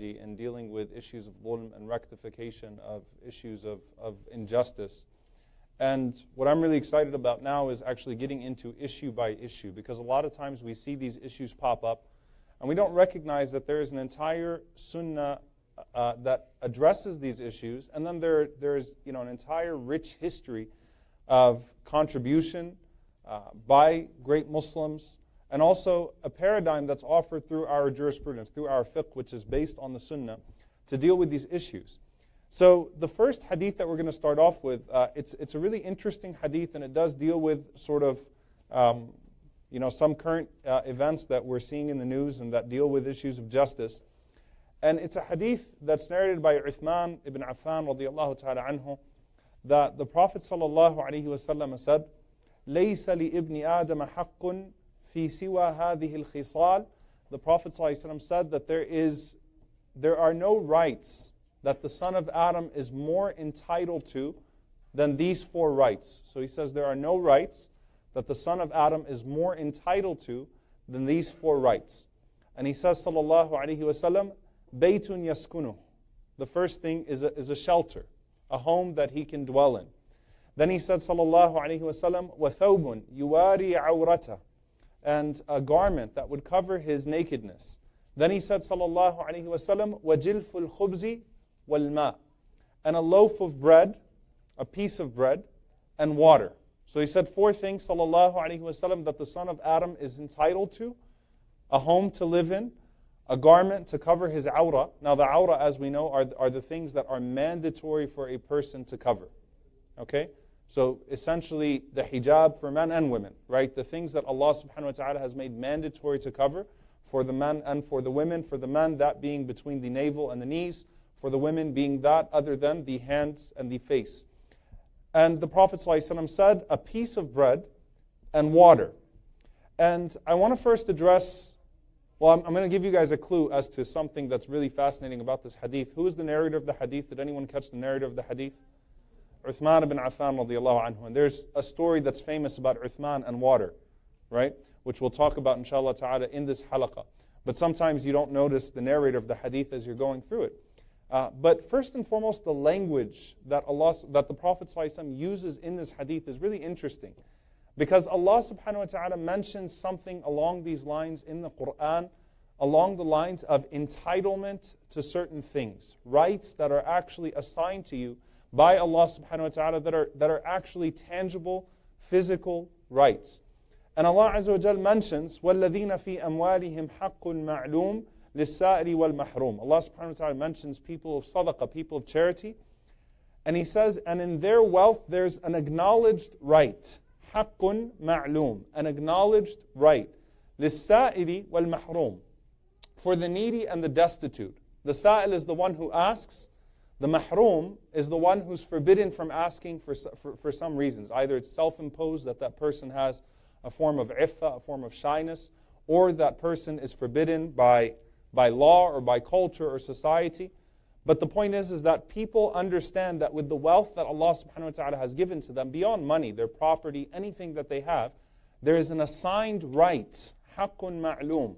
in dealing with issues of dhulm and rectification of issues of injustice. And what I'm really excited about now is actually getting into issue by issue, because a lot of times we see these issues pop up and we don't recognize that there is an entire sunnah that addresses these issues, and then there's an entire rich history of contribution by great Muslims, and also a paradigm that's offered through our jurisprudence, through our fiqh, which is based on the sunnah, to deal with these issues. So the first hadith that we're going to start off with, it's a really interesting hadith, and it does deal with sort of some current events that we're seeing in the news and that deal with issues of justice. And it's a hadith that's narrated by Uthman ibn Affan radiyallahu ta'ala anhu, that the Prophet sallallahu alaihi wasallam said, لَيْسَ لِإِبْنِ آدَمَ حَقٌّ فِي سِوَى هَذِهِ الْخِصَالِ. The Prophet sallallahu alaihi wasallam said that there are no rights that the son of Adam is more entitled to than these four rights. So he says there are no rights that the son of Adam is more entitled to than these four rights. And he says, sallallahu alaihi wasallam, Baytun yaskunu. The first thing is a shelter, a home that he can dwell in. Then he said, sallallahu alaihi wasallam, وَثَوْبٌ يُوَارِي عَوْرَتَهُ, and a garment that would cover his nakedness. Then he said, sallallahu alaihi wasallam, وَجِلْفُ الْخُبْزِ وَالْمَاءِ, and a loaf of bread, a piece of bread, and water. So he said four things, sallallahu alaihi wasallam, that the son of Adam is entitled to: a home to live in, a garment to cover his awra. Now the awra, as we know, are the things that are mandatory for a person to cover. Okay? So essentially the hijab for men and women, right? The things that Allah subhanahu wa ta'ala has made mandatory to cover for the men and for the women. For the men, that being between the navel and the knees. For the women, being that other than the hands and the face. And the Prophet ﷺ said, a piece of bread and water. And I want to first address, I'm going to give you guys a clue as to something that's really fascinating about this hadith. Who is the narrator of the hadith? Did anyone catch the narrator of the hadith? Uthman ibn Affan radiyallahu anhu. And there's a story that's famous about Uthman and water, right? Which we'll talk about inshallah ta'ala in this halaqah. But sometimes you don't notice the narrator of the hadith as you're going through it. But first and foremost, the language that the Prophet ﷺ uses in this hadith is really interesting, because Allah subhanahu wa ta'ala mentions something along these lines in the Quran, along the lines of entitlement to certain things, rights that are actually assigned to you by Allah subhanahu wa ta'ala that are actually tangible, physical rights. And Allah Azza wa Jal mentions, وَالَّذِينَ فِي أَمْوَالِهِمْ حَقٌّ مَعْلُومٌ لِلسَّائِلِ وَالْمَحْرُومِ. Allah subhanahu wa ta'ala mentions people of sadaqah, people of charity. And He says, and in their wealth there's an acknowledged right. حَقٌّ مَعْلُومٌ, an acknowledged right. لِلسَّائِلِ وَالْمَحْرُومِ, for the needy and the destitute. The sa'il is the one who asks. The mahroom is the one who's forbidden from asking for some reasons. Either it's self-imposed, that person has a form of iffah, a form of shyness, or that person is forbidden by law or by culture or society. But the point is that people understand that with the wealth that Allah subhanahu wa ta'ala has given to them, beyond money, their property, anything that they have, there is an assigned right, haqqun ma'loom,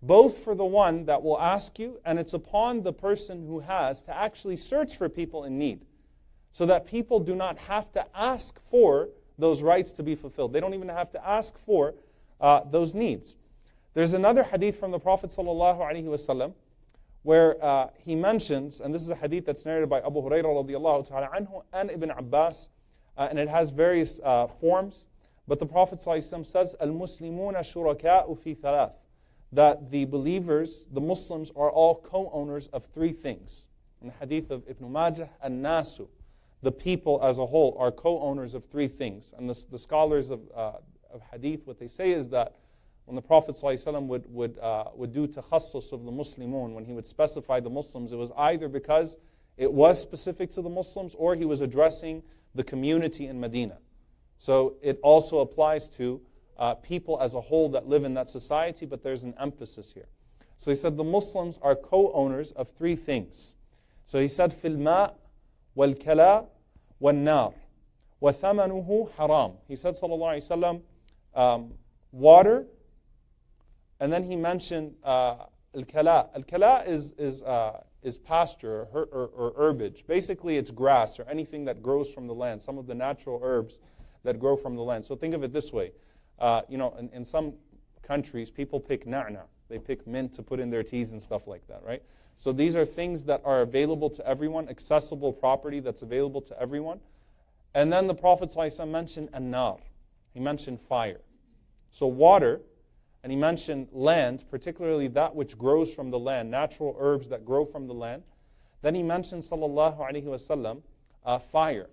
both for the one that will ask you, and it's upon the person who has to actually search for people in need, so that people do not have to ask for those rights to be fulfilled. They don't even have to ask for those needs. There's another hadith from the Prophet ﷺ where he mentions, and this is a hadith that's narrated by Abu Hurairah radiyallahu ta'ala anhu and Ibn Abbas, and it has various forms. But the Prophet ﷺ says, Al-Muslimuna shuraka'u fi thalath, that the believers, the Muslims, are all co-owners of three things. In the hadith of Ibn Majah, An-Nasu, the people as a whole, are co-owners of three things. And the scholars of hadith, what they say is that when the Prophet ﷺ would do takhassus of the Muslimun, when he would specify the Muslims, it was either because it was specific to the Muslims or he was addressing the community in Medina. So it also applies to people as a whole that live in that society, but there's an emphasis here. So he said the Muslims are co-owners of three things. So he said, fil ma' wal kala wal nar wa thamanuhu haram. He said, sallallahu alaihi wasallam, water, and then he mentioned al-kala. Al-kala is pasture or herbage. Basically, it's grass or anything that grows from the land, some of the natural herbs that grow from the land. So think of it this way. In some countries, people pick na'na. They pick mint to put in their teas and stuff like that, right? So these are things that are available to everyone, accessible property that's available to everyone. And then the Prophet ﷺ mentioned an-nar. He mentioned fire. So water, and he mentioned land, particularly that which grows from the land, natural herbs that grow from the land. Then he mentioned, sallallahu alaihi wasallam, fire.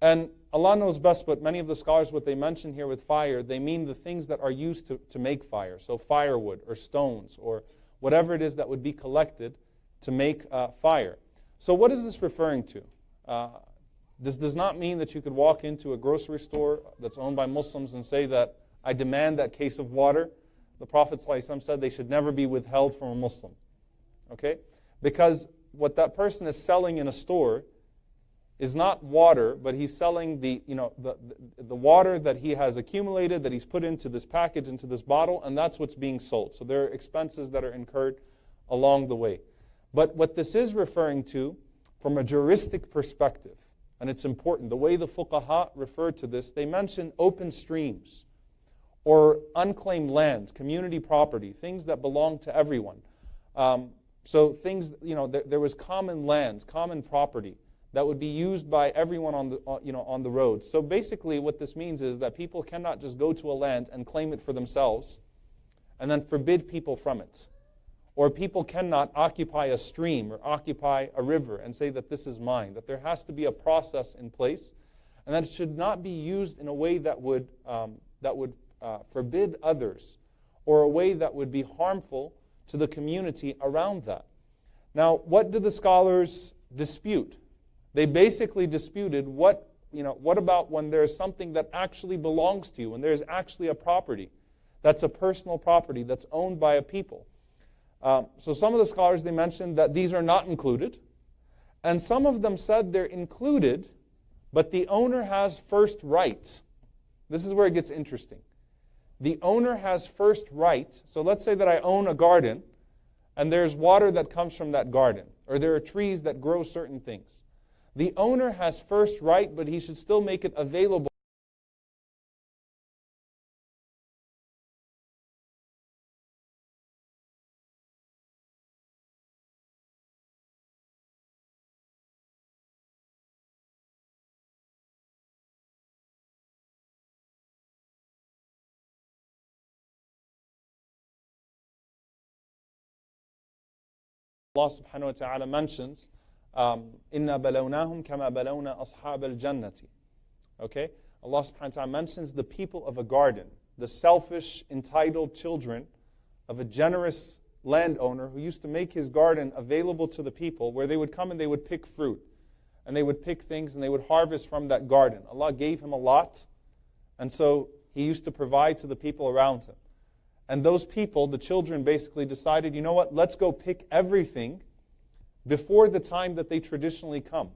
And Allah knows best, but many of the scholars, what they mention here with fire, they mean the things that are used to make fire. So firewood or stones or whatever it is that would be collected to make fire. So what is this referring to? This does not mean that you could walk into a grocery store that's owned by Muslims and say that, I demand that case of water. The Prophet ﷺ said they should never be withheld from a Muslim. Okay? Because what that person is selling in a store is not water, but he's selling the water that he has accumulated, that he's put into this package, into this bottle, and that's what's being sold. So there are expenses that are incurred along the way. But what this is referring to, from a juristic perspective, and it's important, the way the fuqaha refer to this, they mention open streams or unclaimed lands, community property, things that belong to everyone. So things, there was common lands, common property that would be used by everyone on the road. So basically what this means is that people cannot just go to a land and claim it for themselves and then forbid people from it. Or people cannot occupy a stream or occupy a river and say that this is mine. That there has to be a process in place, and that it should not be used in a way that would forbid others, or a way that would be harmful to the community around that. Now, what did the scholars dispute? They basically disputed what about when there's something that actually belongs to you, when there's actually a property that's a personal property that's owned by a people. So some of the scholars, they mentioned that these are not included. And some of them said they're included, but the owner has first rights. This is where it gets interesting. The owner has first right. So let's say that I own a garden, and there's water that comes from that garden, or there are trees that grow certain things. The owner has first right, but he should still make it available. Allah subhanahu wa ta'ala mentions, إِنَّا بَلَوْنَاهُمْ كَمَا بَلَوْنَا أَصْحَابَ الْجَنَّةِ. Okay? Allah subhanahu wa ta'ala mentions the people of a garden, the selfish, entitled children of a generous landowner who used to make his garden available to the people, where they would come and they would pick fruit. And they would pick things and they would harvest from that garden. Allah gave him a lot, and so he used to provide to the people around him. And those people, the children, basically decided, you know what, let's go pick everything before the time that they traditionally come.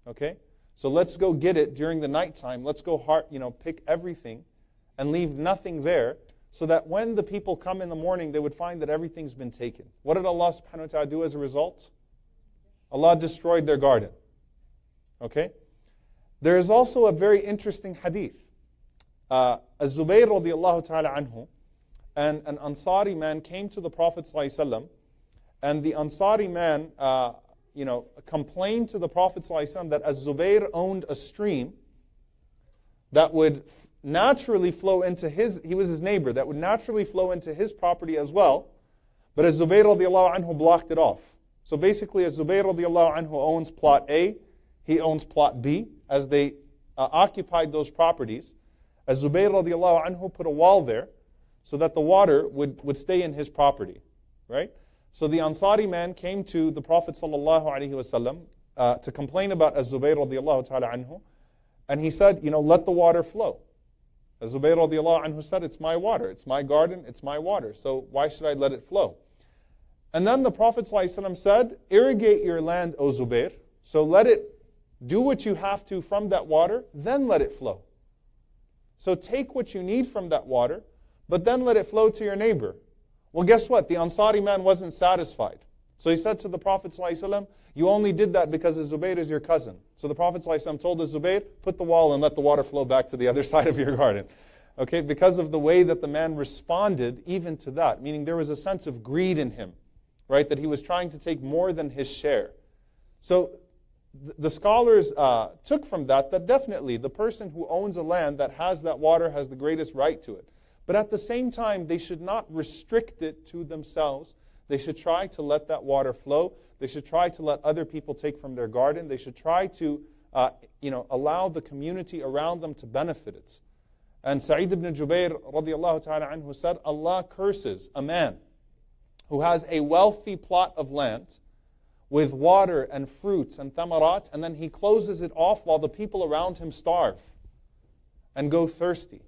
Okay? So let's go get it during the nighttime. Let's go pick everything and leave nothing there, so that when the people come in the morning, they would find that everything's been taken. What did Allah subhanahu wa ta'ala do as a result? Allah destroyed their garden. Okay? There is also a very interesting hadith. Az-Zubayr radiallahu ta'ala anhu, and an Ansari man came to the Prophet ﷺ, and the Ansari man complained to the Prophet ﷺ that Az-Zubayr owned a stream that would naturally flow into he was his neighbor, that would naturally flow into his property as well, but Az-Zubayr radiallahu anhu blocked it off. So basically, Az-Zubayr radiallahu anhu owns plot A, he owns plot B. As they occupied those properties, Az-Zubayr radiallahu anhu put a wall there, so that the water would stay in his property, right? So the Ansari man came to the Prophet ﷺ to complain about Az-Zubayr radiallahu ta'ala anhu, and he said, let the water flow. Az-Zubayr radiallahu anhu said, it's my water, it's my garden, it's my water, so why should I let it flow? And then the Prophet ﷺ said, irrigate your land, O Zubayr, so let it do what you have to from that water, then let it flow. So take what you need from that water, but then let it flow to your neighbor. Well, guess what? The Ansari man wasn't satisfied. So he said to the Prophet ﷺ, you only did that because Zubayr is your cousin. So the Prophet ﷺ told the Zubayr, put the wall and let the water flow back to the other side of your garden. Okay, because of the way that the man responded even to that, meaning there was a sense of greed in him, right? That he was trying to take more than his share. So the scholars took from that definitely the person who owns a land that has that water has the greatest right to it. But at the same time, they should not restrict it to themselves. They should try to let that water flow. They should try to let other people take from their garden. They should try to allow the community around them to benefit it. And Sa'id ibn Jubair radiallahu ta'ala anhu said, Allah curses a man who has a wealthy plot of land with water and fruits and thamarat, and then he closes it off while the people around him starve and go thirsty.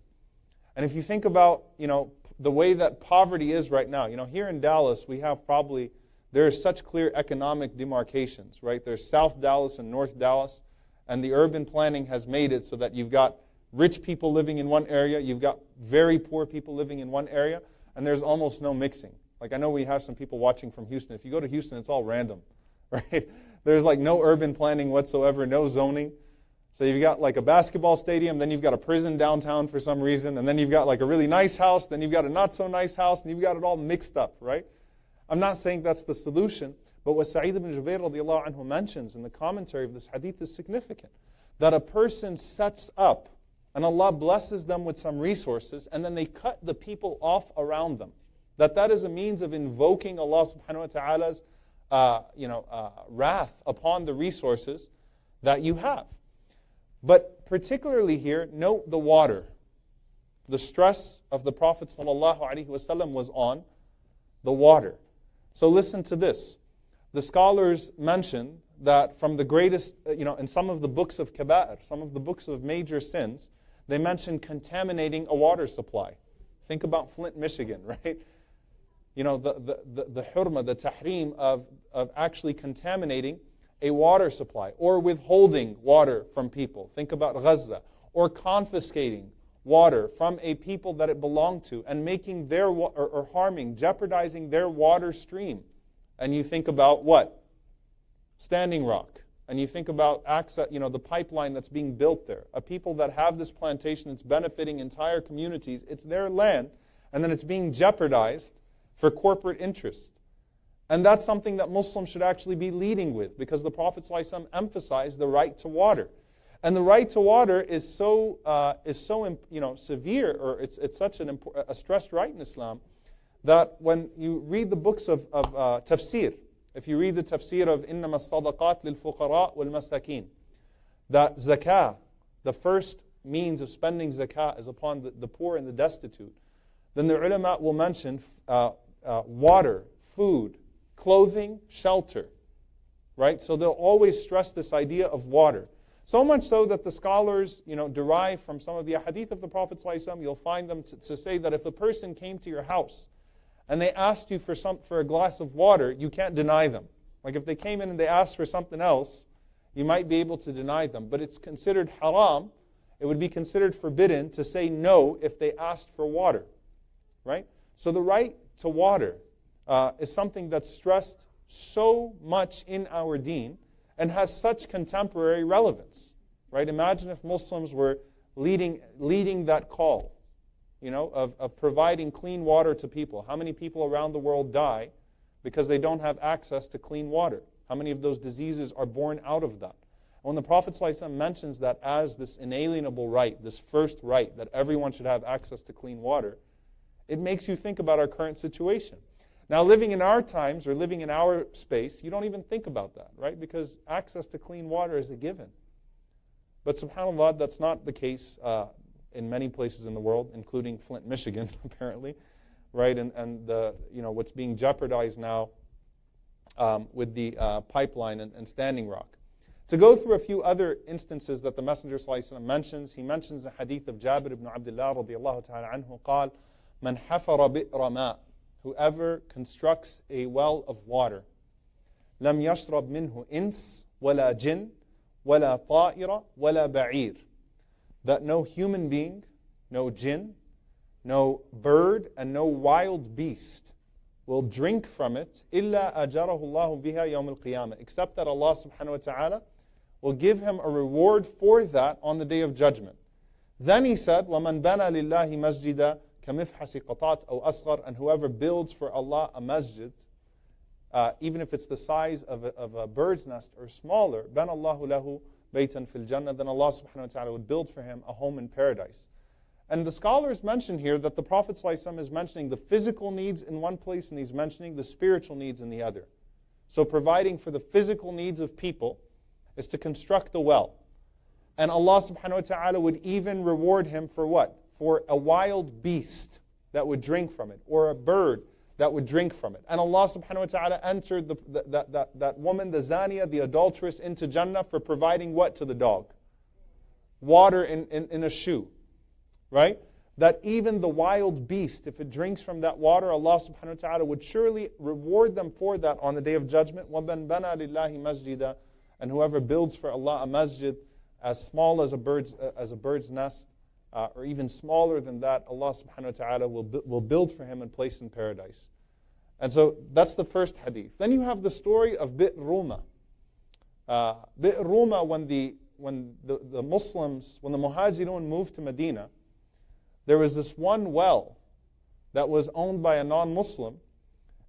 And if you think about, the way that poverty is right now, here in Dallas, we have there are such clear economic demarcations, right? There's South Dallas and North Dallas, and the urban planning has made it so that you've got rich people living in one area, you've got very poor people living in one area, and there's almost no mixing. Like I know we have some people watching from Houston. If you go to Houston, it's all random, right? There's like no urban planning whatsoever, no zoning. So you've got like a basketball stadium, then you've got a prison downtown for some reason, and then you've got like a really nice house, then you've got a not so nice house, and you've got it all mixed up, right? I'm not saying that's the solution, but what Sa'id ibn Jubair radiallahu anhu mentions in the commentary of this hadith is significant. That a person sets up, and Allah blesses them with some resources, and then they cut the people off around them. That is a means of invoking Allah subhanahu wa ta'ala's wrath upon the resources that you have. But particularly here, note the water. The stress of the Prophet ﷺ was on the water. So listen to this. The scholars mention that from the greatest, in some of the books of kaba'ir, some of the books of major sins, they mention contaminating a water supply. Think about Flint, Michigan, right? The hurma, the tahrim of actually contaminating a water supply, or withholding water from people. Think about Gaza. Or confiscating water from a people that it belonged to and making their, or harming, jeopardizing their water stream. And you think about what? Standing Rock. And you think about access, the pipeline that's being built there. A people that have this plantation, it's benefiting entire communities. It's their land, and then it's being jeopardized for corporate interest. And that's something that Muslims should actually be leading with, because the Prophet ﷺ emphasized the right to water. And the right to water is so severe, or it's such a stressed right in Islam, that when you read the books of tafsir, if you read the tafsir of إِنَّمَا الصَّدَقَاتِ لِلْفُقَرَاءِ وَالْمَسَاكِينَ, that zakah, the first means of spending zakah is upon the poor and the destitute, then the ulama will mention water, food, clothing, shelter, right? So they'll always stress this idea of water. So much so that the scholars, derive from some of the hadith of the Prophet ﷺ, you'll find them to say that if a person came to your house and they asked you for a glass of water, you can't deny them. Like if they came in and they asked for something else, you might be able to deny them. But it's considered haram, it would be considered forbidden to say no if they asked for water, right? So the right to water is something that's stressed so much in our deen and has such contemporary relevance, right? Imagine if Muslims were leading that call, of providing clean water to people. How many people around the world die because they don't have access to clean water? How many of those diseases are born out of that? When the Prophet ﷺ mentions that as this inalienable right, this first right, that everyone should have access to clean water, it makes you think about our current situation. Now, living in our times, or living in our space, you don't even think about that, right? Because access to clean water is a given. But subhanAllah, that's not the case in many places in the world, including Flint, Michigan, apparently, right? And what's being jeopardized now with the pipeline and Standing Rock. To go through a few other instances that the Messenger ﷺ mentions, he mentions a hadith of Jabir ibn Abdullah radiallahu ta'ala anhu, قال, من حفر بئر ماء, whoever constructs a well of water, لم يشرب منه إنس ولا جن ولا طائرة ولا بعير, that no human being, no jinn, no bird, and no wild beast will drink from it, إِلَّا أَجَرَهُ اللَّهُ بِهَا يَوْمَ الْقِيَامَةِ, except that Allah subhanahu wa ta'ala will give him a reward for that on the Day of Judgment. Then he said, وَمَنْ بَنَى لِلَّهِ مَسْجِدًا كَمِفْحَسِ قَطَعْتَ أَوْ أَصْغَرَ, and whoever builds for Allah a masjid, even if it's the size of a bird's nest or smaller, بَنَى اللَّهُ لَهُ بَيْتًا فِي الْجَنَّةِ, then Allah subhanahu wa ta'ala would build for him a home in paradise. And the scholars mention here that the Prophet ﷺ is mentioning the physical needs in one place and he's mentioning the spiritual needs in the other. So providing for the physical needs of people is to construct a well. And Allah subhanahu wa ta'ala would even reward him for what? For a wild beast that would drink from it, or a bird that would drink from it. And Allah subhanahu wa ta'ala entered that woman, the Zaniya, the adulteress, into Jannah for providing what to the dog? Water in a shoe. Right? That even the wild beast, if it drinks from that water, Allah subhanahu wa ta'ala would surely reward them for that on the Day of Judgment. وَمَنْ بَنَى لِلَّهِ مَسْجِدًا, and whoever builds for Allah a masjid as small as a bird's nest, or even smaller than that, Allah subhanahu wa ta'ala will build for him and place in paradise. And so that's the first hadith. Then you have the story of Bi'r Ruma. Bi'r Ruma, when the Muslims, when the Muhajirun moved to Medina, there was this one well that was owned by a non-Muslim,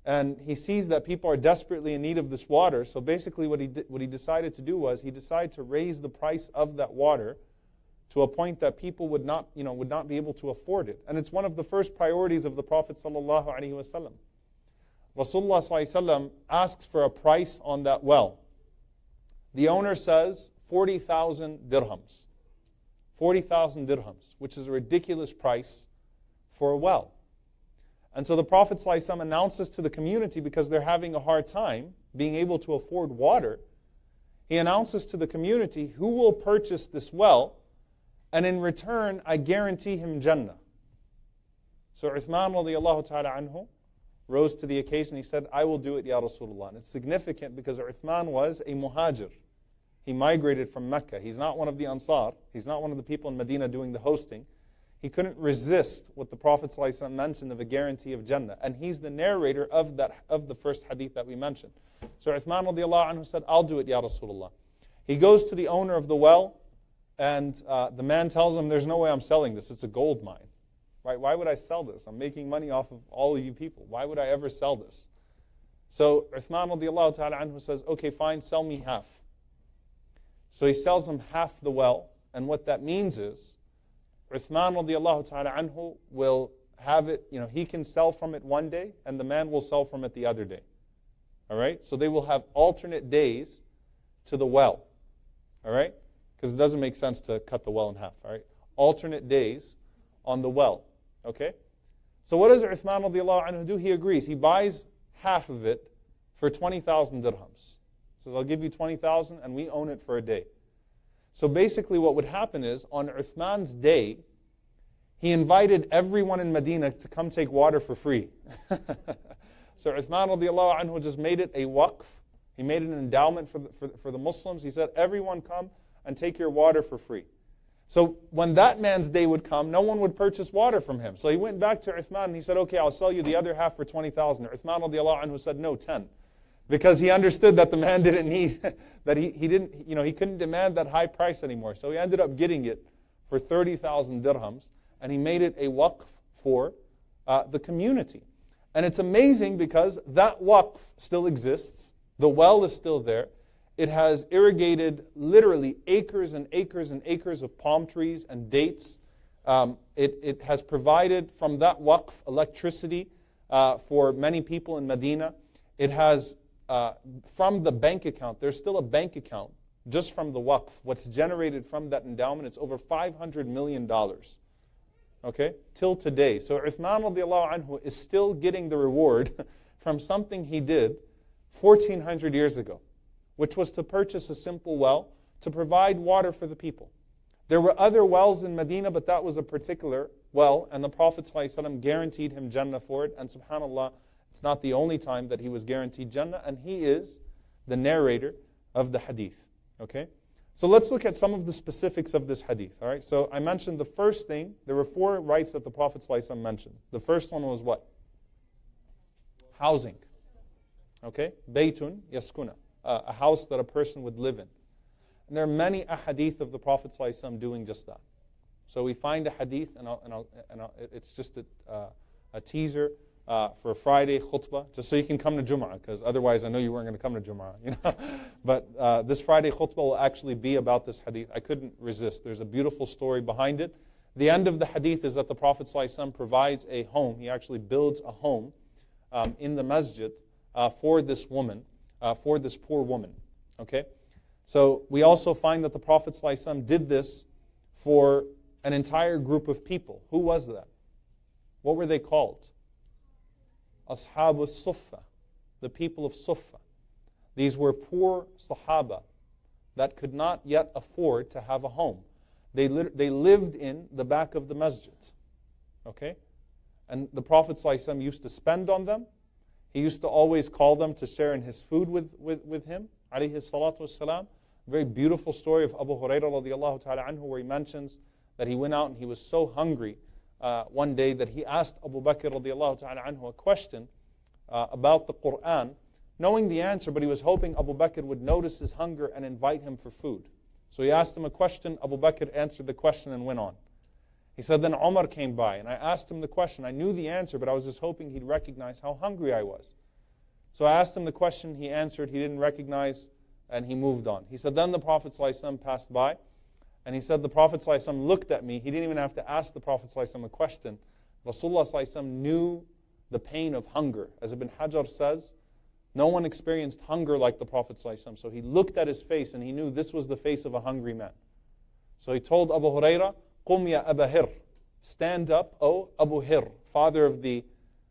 and he sees that people are desperately in need of this water. So basically what he decided to do was he decided to raise the price of that water to a point that people would not be able to afford it. And it's one of the first priorities of the Prophet sallallahu alaihi wasallam. Rasulullah sallallahu alaihi wasallam asks for a price on that well. The owner says 40,000 dirhams. 40,000 dirhams, which is a ridiculous price for a well. And so the Prophet ﷺ announces to the community, because they're having a hard time being able to afford water, he announces to the community who will purchase this well, and in return, I guarantee him Jannah. So Uthman radiallahu ta'ala anhu rose to the occasion. He said, I will do it, Ya Rasulullah. And it's significant because Uthman was a muhajir. He migrated from Mecca. He's not one of the Ansar. He's not one of the people in Medina doing the hosting. He couldn't resist what the Prophet ﷺ mentioned of a guarantee of Jannah. And he's the narrator of the first hadith that we mentioned. So Uthman radiallahu anhu said, I'll do it, Ya Rasulullah. He goes to the owner of the well, and the man tells him, there's no way I'm selling this. It's a gold mine. Right? Why would I sell this? I'm making money off of all of you people. Why would I ever sell this? So Uthman radiallahu ta'ala anhu says, okay, fine, sell me half. So he sells him half the well, and what that means is Uthman radiallahu ta'ala anhu will have it, he can sell from it one day, and the man will sell from it the other day. All right? So they will have alternate days to the well. All right? Because it doesn't make sense to cut the well in half. All right? Alternate days on the well. Okay? So what does Uthman radiallahu anhu do? He agrees. He buys half of it for 20,000 dirhams. Says, I'll give you 20,000 and we own it for a day. So basically what would happen is, on Uthman's day, he invited everyone in Medina to come take water for free. So Uthman radiallahu anhu just made it a waqf. He made it an endowment for the Muslims. He said, everyone come and take your water for free. So when that man's day would come, no one would purchase water from him. So he went back to Uthman and he said, okay, I'll sell you the other half for 20,000. Uthman radiallahu anhu said, no, 10. Because he understood that the man didn't need, that he couldn't demand that high price anymore. So he ended up getting it for 30,000 dirhams, and he made it a waqf for the community. And it's amazing because that waqf still exists. The well is still there. It has irrigated literally acres and acres and acres of palm trees and dates. It has provided from that waqf electricity for many people in Medina. It has from the bank account, there's still a bank account just from the waqf. What's generated from that endowment, it's over $500 million. Okay? Till today. So Uthman radiallahu anhu is still getting the reward from something he did 1,400 years ago, which was to purchase a simple well to provide water for the people. There were other wells in Medina, but that was a particular well, and the Prophet ﷺ guaranteed him Jannah for it, and subhanAllah, it's not the only time that he was guaranteed Jannah, and he is the narrator of the hadith. Okay? So let's look at some of the specifics of this hadith. All right? So I mentioned the first thing, there were 4 rights that the Prophet ﷺ mentioned. The first one was what? housing. Okay? Baytun yaskuna. A house that a person would live in. And there are many ahadith of the Prophet ﷺ doing just that. So we find a hadith, and it's just a teaser for a Friday khutbah, just so you can come to Jum'ah, because otherwise I know you weren't going to come to Jum'ah. You know? But this Friday khutbah will actually be about this hadith. I couldn't resist. There's a beautiful story behind it. The end of the hadith is that the Prophet ﷺ provides a home. He actually builds a home in the masjid for this woman, for this poor woman. Okay? So we also find that the Prophet ﷺ did this for an entire group of people. Who was that? What were they called? Ashabu Suffa, the people of Suffa. These were poor Sahaba that could not yet afford to have a home. They lived in the back of the masjid. Okay? And the Prophet ﷺ used to spend on them. He used to always call them to share in his food with him, alayhi salatu wassalam. Very beautiful story of Abu Hurairah radiallahu ta'ala anhu, where he mentions that he went out and he was so hungry one day that he asked Abu Bakr radiallahu ta'ala anhu a question about the Quran, knowing the answer, but he was hoping Abu Bakr would notice his hunger and invite him for food. So he asked him a question, Abu Bakr answered the question and went on. He said, then Omar came by and I asked him the question. I knew the answer, but I was just hoping he'd recognize how hungry I was. So I asked him the question, he answered, he didn't recognize, and he moved on. He said, then the Prophet ﷺ passed by, and he said, the Prophet ﷺ looked at me. He didn't even have to ask the Prophet ﷺ a question. Rasulullah ﷺ knew the pain of hunger. As Ibn Hajar says, no one experienced hunger like the Prophet ﷺ. So he looked at his face and he knew this was the face of a hungry man. So he told Abu Hurairah, Qum ya Aba Hir. Stand up, O Abu Hir, father of the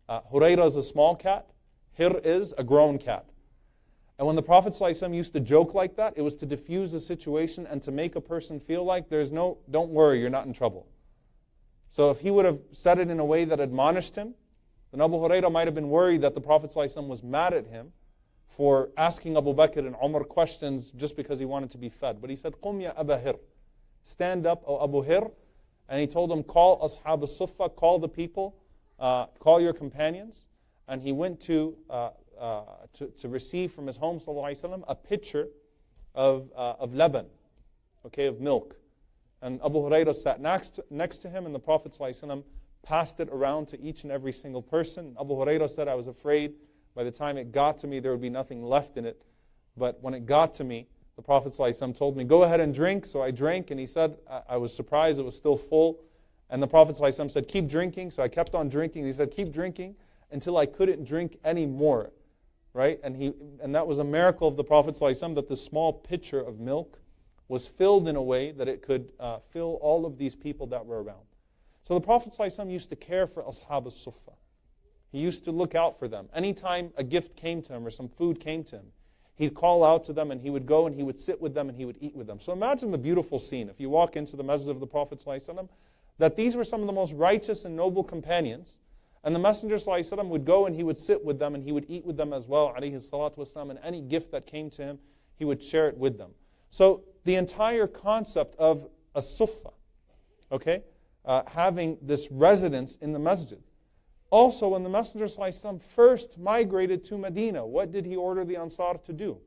Hurairah is a small cat, Hir is a grown cat. And when the Prophet ﷺ used to joke like that, it was to diffuse the situation and to make a person feel like don't worry, you're not in trouble. So if he would have said it in a way that admonished him, then Abu Hurairah might have been worried that the Prophet ﷺ was mad at him for asking Abu Bakr and Umar questions just because he wanted to be fed. But he said, Qum ya Aba Hir. Stand up, O Abu Hir. And he told him, call Ashab al-Suffa, call the people, call your companions. And he went to receive from his home, sallallahu alaihi wasallam, a pitcher of laban, okay, of milk. And Abu Hurairah sat next to him, and the Prophet sallallahu alaihi wasallam passed it around to each and every single person. Abu Hurairah said, I was afraid by the time it got to me there would be nothing left in it. But when it got to me, the Prophet ﷺ told me, go ahead and drink. So I drank, and he said, I was surprised it was still full. And the Prophet ﷺ said, keep drinking. So I kept on drinking. He said, keep drinking until I couldn't drink anymore. Right? And that was a miracle of the Prophet ﷺ, that this small pitcher of milk was filled in a way that it could fill all of these people that were around. So the Prophet ﷺ used to care for Ashab al-Suffa. He used to look out for them. Anytime a gift came to him or some food came to him, he'd call out to them and he would go and he would sit with them and he would eat with them. So imagine the beautiful scene. If you walk into the masjid of the Prophet ﷺ, that these were some of the most righteous and noble companions. And the Messenger ﷺ would go and he would sit with them and he would eat with them as well, alayhi salatu wasalam, and any gift that came to him, he would share it with them. So the entire concept of a suffah, okay, having this residence in the masjid. Also, when the Messenger ﷺ first migrated to Medina, what did he order the Ansar to do?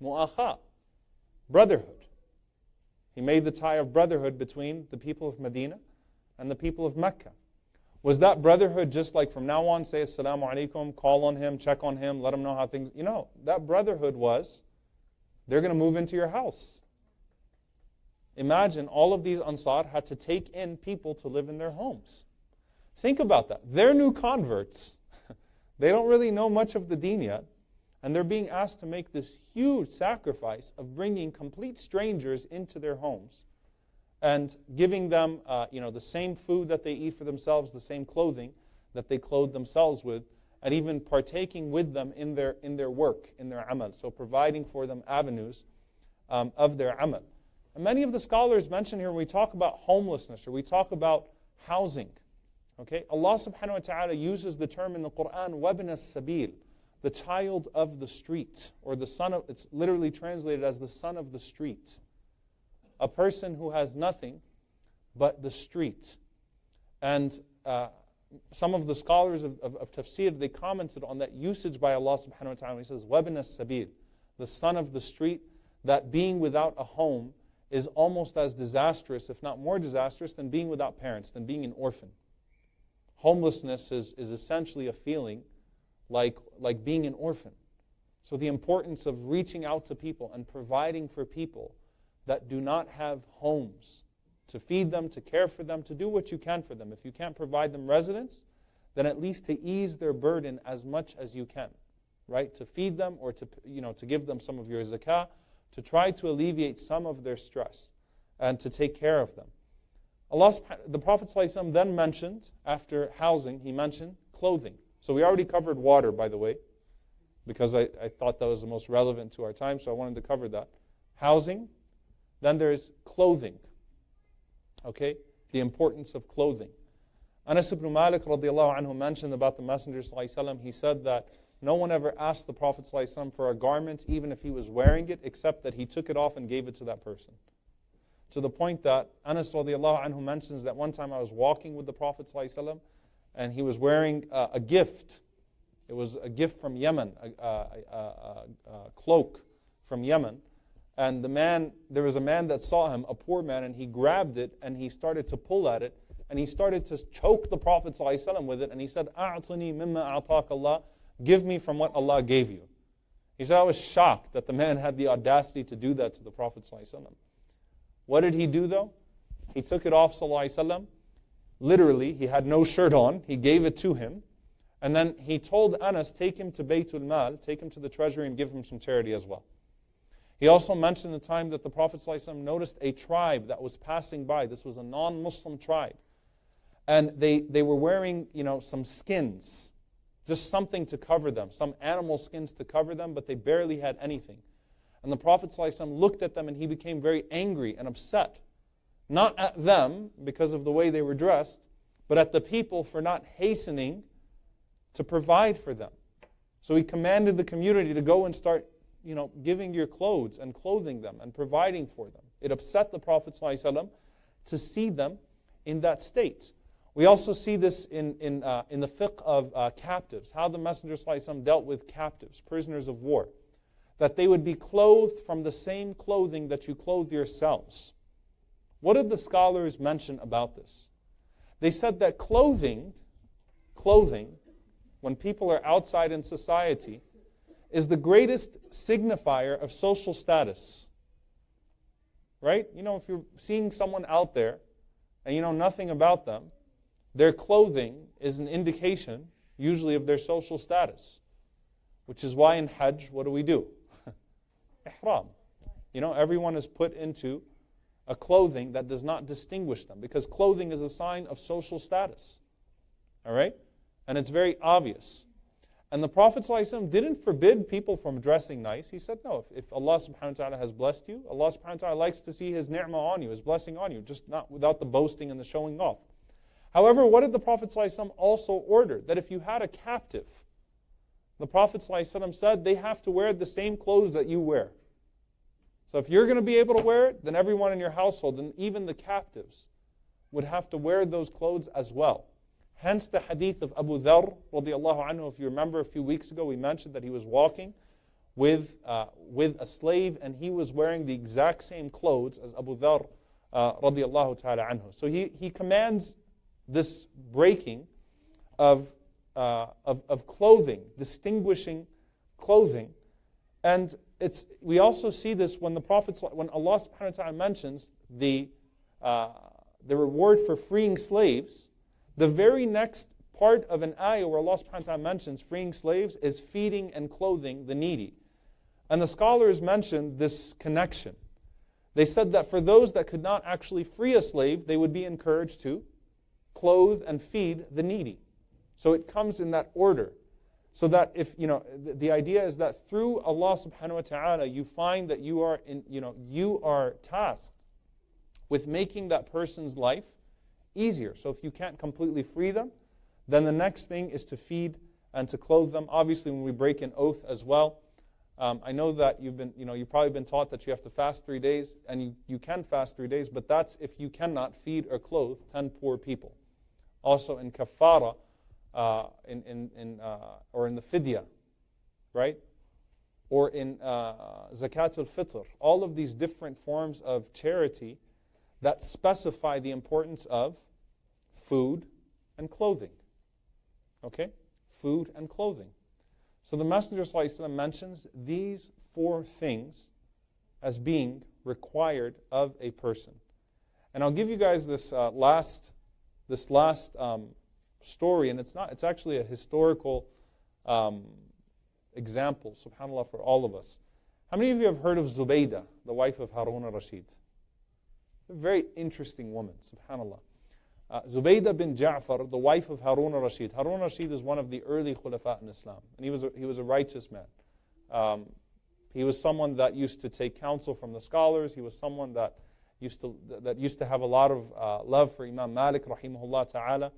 Mu'akha, brotherhood. He made the tie of brotherhood between the people of Medina and the people of Mecca. Was that brotherhood just like from now on, say Assalamu alaikum, call on him, check on him, let him know how things... You know, that brotherhood was, they're going to move into your house. Imagine all of these Ansar had to take in people to live in their homes. Think about that. They're new converts. They don't really know much of the deen yet. And they're being asked to make this huge sacrifice of bringing complete strangers into their homes and giving them the same food that they eat for themselves, the same clothing that they clothe themselves with, and even partaking with them in their work, in their amal. So providing for them avenues of their amal. And many of the scholars mention here when we talk about homelessness or we talk about housing, okay, Allah subhanahu wa ta'ala uses the term in the Quran, وَابْنَ السَّبِيلِ, the child of the street, or the son of, it's literally translated as the son of the street. A person who has nothing but the street. And some of the scholars of tafsir, they commented on that usage by Allah subhanahu wa ta'ala. He says, وَابْنَ السَّبِيلِ, the son of the street, that being without a home is almost as disastrous, if not more disastrous, than being without parents, than being an orphan. Homelessness is essentially a feeling like being an orphan. So the importance of reaching out to people and providing for people that do not have homes, to feed them, to care for them, to do what you can for them. If you can't provide them residence, then at least to ease their burden as much as you can, right? To feed them or to give them some of your zakah, to try to alleviate some of their stress and to take care of them. The Prophet ﷺ then mentioned, after housing, he mentioned clothing. So we already covered water, by the way, because I thought that was the most relevant to our time, so I wanted to cover that. Housing, then there's clothing. Okay? The importance of clothing. Anas ibn Malik radiallahu anhu mentioned about the Messenger ﷺ, he said that no one ever asked the Prophet ﷺ for a garment, even if he was wearing it, except that he took it off and gave it to that person. To the point that Anas radiallahu anhu mentions that one time I was walking with the Prophet ﷺ, and he was wearing a gift. It was a gift from Yemen, a cloak from Yemen. And there was a man that saw him, a poor man, and he grabbed it and he started to pull at it. And he started to choke the Prophet ﷺ with it. And he said, "A'tini mimma a'taq Allah." Give me from what Allah gave you. He said, I was shocked that the man had the audacity to do that to the Prophet ﷺ. What did he do though? He took it off ﷺ. Literally, he had no shirt on. He gave it to him. And then he told Anas, take him to Baytul Mal, take him to the treasury and give him some charity as well. He also mentioned the time that the Prophet ﷺ noticed a tribe that was passing by. This was a non-Muslim tribe. And they were wearing, some skins. Just something to cover them, some animal skins to cover them, but they barely had anything. And the Prophet ﷺ looked at them and he became very angry and upset. Not at them because of the way they were dressed, but at the people for not hastening to provide for them. So he commanded the community to go and start, giving your clothes and clothing them and providing for them. It upset the Prophet ﷺ to see them in that state. We also see this in the fiqh of captives, how the Messenger ﷺ dealt with captives, prisoners of war, that they would be clothed from the same clothing that you clothe yourselves. What did the scholars mention about this? They said that clothing, when people are outside in society, is the greatest signifier of social status. Right? If you're seeing someone out there and you know nothing about them, their clothing is an indication, usually, of their social status. Which is why in Hajj, what do? Ihram. Everyone is put into a clothing that does not distinguish them, because clothing is a sign of social status. All right? And it's very obvious. And the Prophet ﷺ didn't forbid people from dressing nice. He said, no, if Allah subhanahu wa ta'ala has blessed you, Allah subhanahu wa ta'ala likes to see His ni'mah on you, His blessing on you, just not without the boasting and the showing off. However, what did the Prophet ﷺ also order? That if you had a captive, the Prophet ﷺ said they have to wear the same clothes that you wear. So if you're going to be able to wear it, then everyone in your household, and even the captives, would have to wear those clothes as well. Hence the hadith of Abu Dharr, radiallahu anhu. If you remember a few weeks ago, we mentioned that he was walking with a slave, and he was wearing the exact same clothes as Abu Dharr, radiallahu ta'ala anhu. So he commands this breaking of clothing, distinguishing clothing. And we also see this when Allah subhanahu wa ta'ala mentions the reward for freeing slaves. The very next part of an ayah where Allah subhanahu wa ta'ala mentions freeing slaves is feeding and clothing the needy. And the scholars mentioned this connection. They said that for those that could not actually free a slave, they would be encouraged to clothe and feed the needy. So it comes in that order. So that if, the idea is that through Allah subhanahu wa ta'ala, you find that you are tasked with making that person's life easier. So if you can't completely free them, then the next thing is to feed and to clothe them. Obviously, when we break an oath as well, I know that you've probably been taught that you have to fast 3 days, and you can fast 3 days, but that's if you cannot feed or clothe 10 poor people. also in kafara, or in the fidya, right? Or in zakatul fitr. All of these different forms of charity that specify the importance of food and clothing. Okay? Food and clothing. So the Messenger ﷺ mentions these 4 things as being required of a person. And I'll give you guys this last story, and it's actually a historical example, subhanAllah, for all of us. How many of you have heard of Zubaydah, the wife of Harun al-Rashid? A very interesting woman, subhanAllah. Zubaydah bin Ja'far, the wife of Harun al-Rashid. Harun al-Rashid is one of the early khulafa in Islam, and he was a righteous man. He was someone that used to take counsel from the scholars. He was someone that used to have a lot of love for Imam Malik, rahimahullah ta'ala.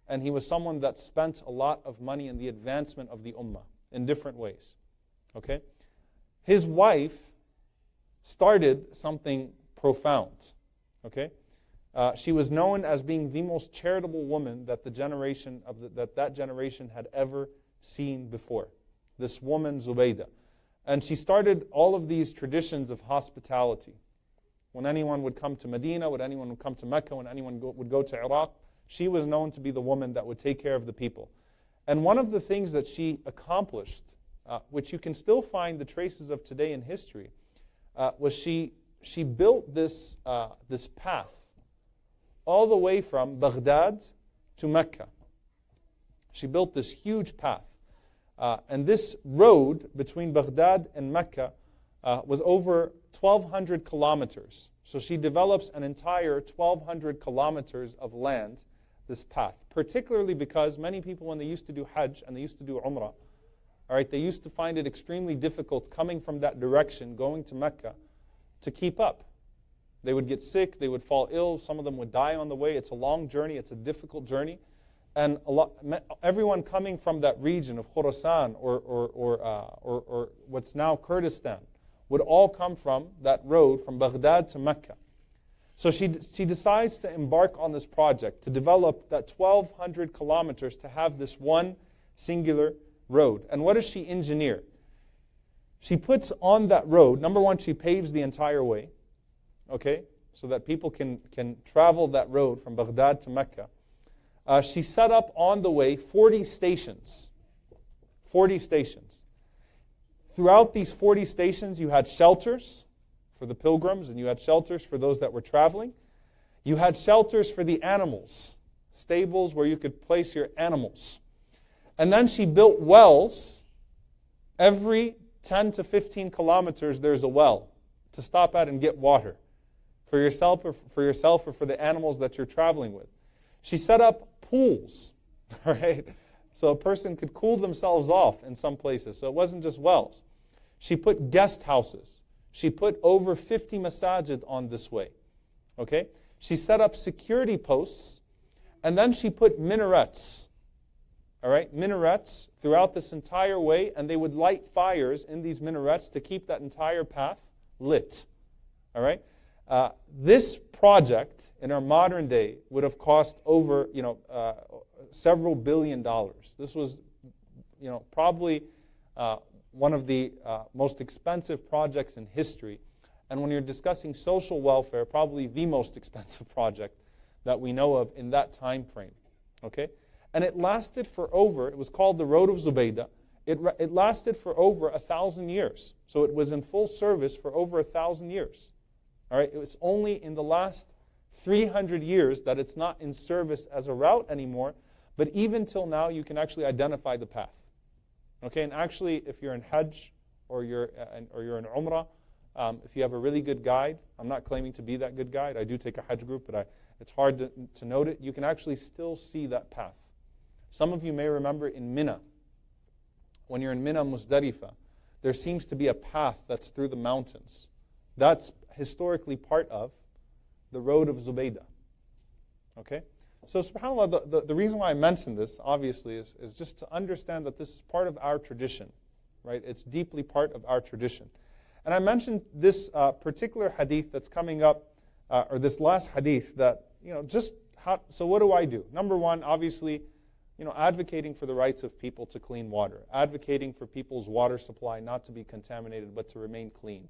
And he was someone that spent a lot of money in the advancement of the ummah in different ways. Okay? His wife started something profound. Okay? She was known as being the most charitable woman that that generation had ever seen before. This woman, Zubaydah. And she started all of these traditions of hospitality. When anyone would come to Medina, when anyone would come to Mecca, when anyone would go to Iraq, she was known to be the woman that would take care of the people. And one of the things that she accomplished, which you can still find the traces of today in history, was she built this path all the way from Baghdad to Mecca. She built this huge path. And this road between Baghdad and Mecca was over 1,200 kilometers. So she develops an entire 1,200 kilometers of land, this path. Particularly because many people, when they used to do Hajj and they used to do Umrah, all right, they used to find it extremely difficult coming from that direction, going to Mecca, to keep up. They would get sick, they would fall ill, some of them would die on the way. It's a long journey, it's a difficult journey. And everyone coming from that region of Khorasan or what's now Kurdistan would all come from that road from Baghdad to Mecca. So she decides to embark on this project to develop that 1,200 kilometers to have this one singular road. And what does she engineer? She puts on that road, number one, she paves the entire way, okay, so that people can travel that road from Baghdad to Mecca. She set up on the way 40 stations. 40 stations. Throughout these 40 stations, you had shelters for the pilgrims, and you had shelters for those that were traveling. You had shelters for the animals, stables where you could place your animals. And then she built wells. Every 10 to 15 kilometers, there's a well to stop at and get water for yourself or for the animals that you're traveling with. She set up pools, all right? So a person could cool themselves off in some places. So it wasn't just wells. She put guest houses. She put over 50 masajid on this way, okay? She set up security posts, and then she put minarets, all right? Minarets throughout this entire way, and they would light fires in these minarets to keep that entire path lit, all right? This project in our modern day would have cost over, several $1 billion. This was, probably one of the most expensive projects in history. And when you're discussing social welfare, probably the most expensive project that we know of in that time frame. Okay? And it lasted for it was called the Road of Zubaydah. It lasted for over 1,000 years. So it was in full service for over 1,000 years. All right? It was only in the last 300 years that it's not in service as a route anymore, but even till now you can actually identify the path. Okay, and actually if you're in Hajj or you're in Umrah, if you have a really good guide, I'm not claiming to be that good guide, I do take a Hajj group, but it's hard to note it, you can actually still see that path. Some of you may remember in Mina, when you're in Mina Muzdalifah, there seems to be a path that's through the mountains. That's historically part of the road of Zubaydah. Okay? So subhanAllah, the reason why I mention this, obviously, is just to understand that this is part of our tradition. Right? It's deeply part of our tradition. And I mentioned this particular hadith that's coming up, or this last hadith that, just so what do I do? Number one, obviously, advocating for the rights of people to clean water, advocating for people's water supply not to be contaminated but to remain clean.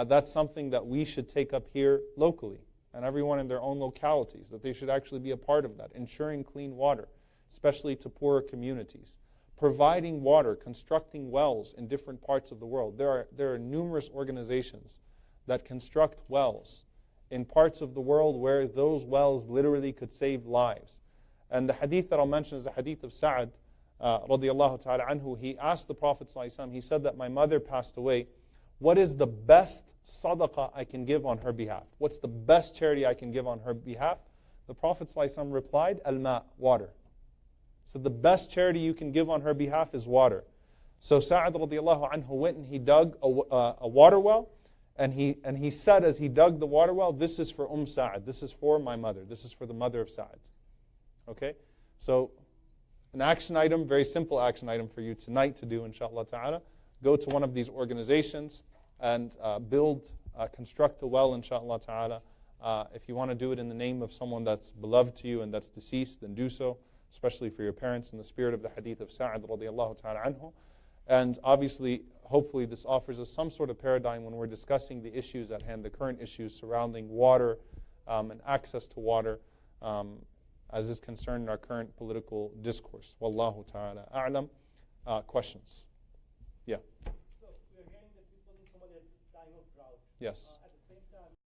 That's something that we should take up here locally, and everyone in their own localities, that they should actually be a part of that, ensuring clean water, especially to poorer communities. Providing water, constructing wells in different parts of the world. There are numerous organizations that construct wells in parts of the world where those wells literally could save lives. And the hadith that I'll mention is the hadith of Sa'ad radiallahu ta'ala anhu. He asked the Prophet ﷺ, he said that my mother passed away. What is the best sadaqah I can give on her behalf? What's the best charity I can give on her behalf? The Prophet ﷺ replied, al-ma, water. So the best charity you can give on her behalf is water. So Sa'ad radiallahu anhu went and he dug a water well, and he said as he dug the water well, this is for Sa'ad, this is for my mother, this is for the mother of Sa'ad. Okay? So an action item, very simple action item for you tonight to do, inshaAllah ta'ala. Go to one of these organizations and construct a well, inshaAllah ta'ala. If you want to do it in the name of someone that's beloved to you and that's deceased, then do so, especially for your parents, in the spirit of the hadith of Sa'ad radiallahu ta'ala anhu. And obviously, hopefully this offers us some sort of paradigm when we're discussing the issues at hand, the current issues surrounding water and access to water, as is concerned in our current political discourse. Wallahu ta'ala a'lam. Questions? Yeah. So, we are hearing that people in Somalia are dying of drought. Yes. At